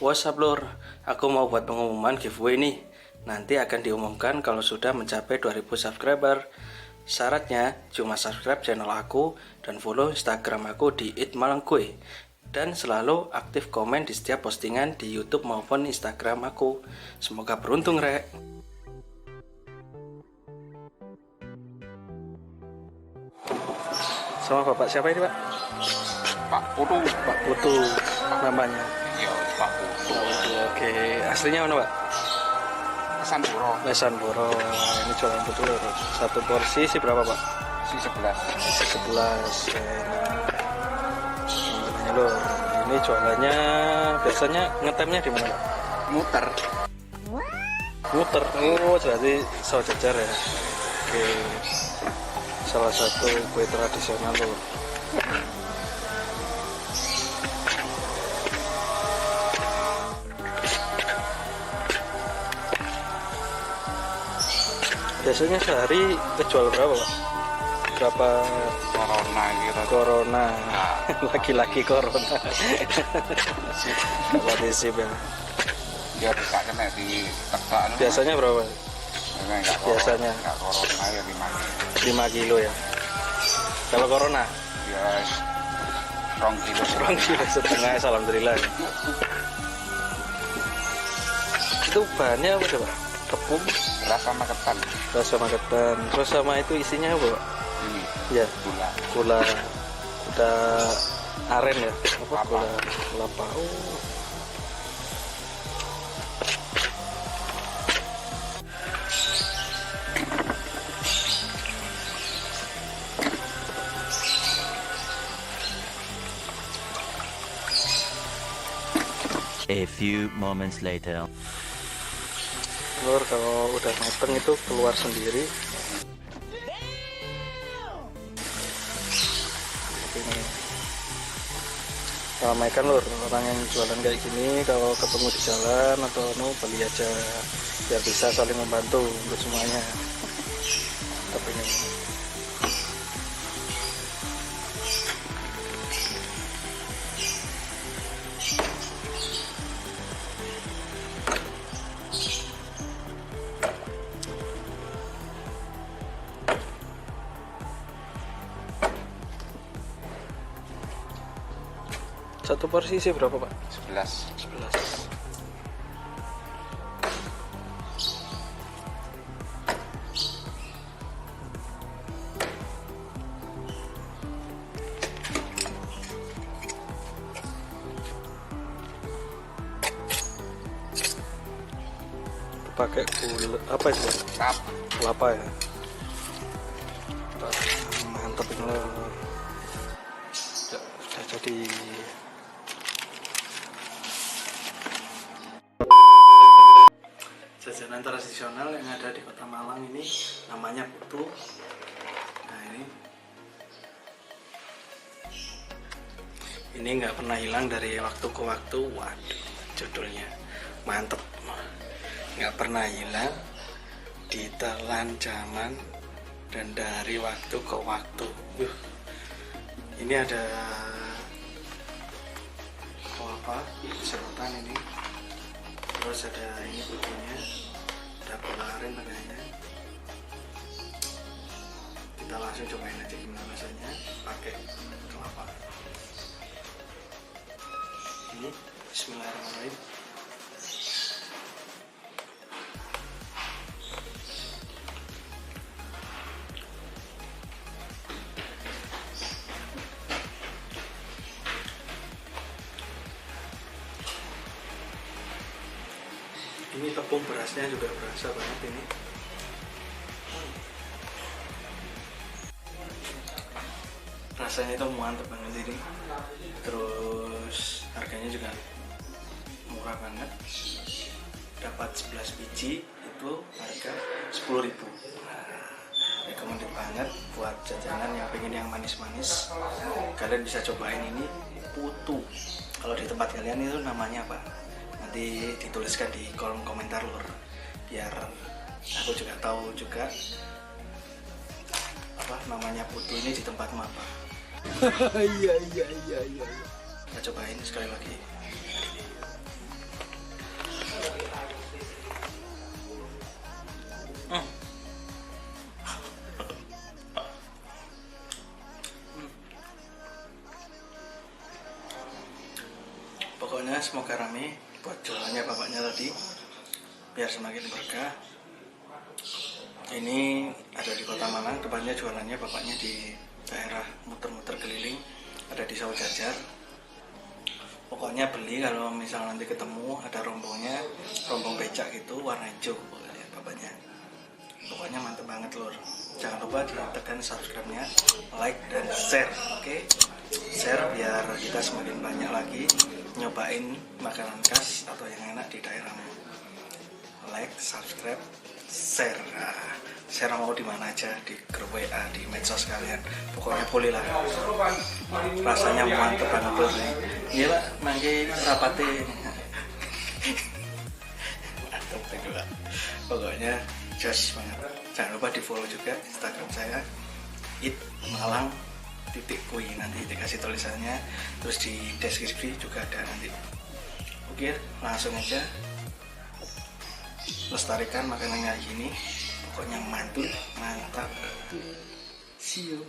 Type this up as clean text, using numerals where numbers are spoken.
What's up lur, aku mau buat pengumuman giveaway nih. Nanti akan diumumkan kalau sudah mencapai 2000 subscriber. Syaratnya cuma subscribe channel aku dan follow Instagram aku di @malangkue. Dan selalu aktif komen di setiap postingan di YouTube maupun Instagram aku. Semoga beruntung rek. Sama bapak siapa ini pak? Pak Putu. Pak Putu namanya. Iya, Pak Putu. Oke, aslinya mana pak? Sanboro. Sanboro. Ini jualan putu lur. Satu porsi sih berapa pak? Si 11. 11. Ini lur. Ini jualannya biasanya ngetemnya di mana pak? Muter. Muter. Oh, jadi sawo jajar ya. Oke. Salah satu kue tradisional lur. Biasanya sehari kejual berapa pak? Berapa? Corona gitu. Corona. Lagi-lagi corona. Apa disip ya? Dia bisa kena di tekan. Biasanya berapa? Biasanya enggak corona ya 5 kilo ya. Kalau corona? Ya 2 kilo. 2 kilo setengah, alhamdulillah. Itu bahannya apa coba? Tepung, Beras sama ketan. beras sama ketan. Terus sama itu isinya apa pak? Ini Ya, gula. gula aren ya? Apa? Kelapa. Gula kelapa. Oh. A few moments later. Lur, kalau udah mateng itu keluar sendiri. Ini ramaikan lur, orang yang jualan kayak gini kalau ketemu di jalan atau beli aja biar bisa saling membantu untuk semuanya. Tapi ini satu porsi sih berapa pak? 11. 11. Pakai gula apa itu? Kelapa ya. Mantap ini loh. Sudah jadi. Jajanan tradisional yang ada di Kota Malang ini namanya putu. Nah ini nggak pernah hilang dari waktu ke waktu. Waduh, judulnya mantep, nggak pernah hilang, ditelan zaman dan dari waktu ke waktu. Ini ada kelapa, serotan ini. Terus ada ini putunya, ada gula aren tengahnya. Kita langsung cobain aja gimana rasanya pakai kelapa. Ini bismillahirrahmanirrahim. Ini tepung berasnya juga berasa banget ini. Rasanya itu mantap banget ini. Terus harganya juga murah banget. Dapat 11 biji itu harga 10.000. Recommended banget buat jajanan yang pengen yang manis-manis. Kalian bisa cobain ini putu. Kalau di tempat kalian itu namanya apa? Nanti dituliskan di kolom komentar lur, biar aku juga tahu juga apa namanya putu ini di tempatmu apa. Iya. Kita cobain sekali lagi. Alhamdulillah semoga rame buat jualannya bapaknya tadi biar semakin berkah. Ini ada di Kota Malang, tempatnya jualannya bapaknya di daerah muter-muter keliling, ada di Sawo Jajar. Pokoknya beli kalau misal nanti ketemu ada rombongnya, rombong becak gitu warna hijau pokoknya bapaknya. Pokoknya mantep banget lur. Jangan lupa ditekan subscribe-nya, like dan share, oke? Share biar kita semakin banyak lagi nyobain makanan khas atau yang enak di daerahmu. Like, subscribe, share. Nah, share mau di mana aja, di grup WA, di medsos kalian. Pokoknya boleh lah. Rasanya mantep banget lur. Iya lah, mangke rapate. Mantap juga. Pokoknya just banget. Jangan lupa di follow juga Instagram saya @malang_kui, nanti dikasih tulisannya, terus di deskripsi juga ada nanti. Oke, langsung aja lestarikan makanannya gini, pokoknya mantul, mantap. See you.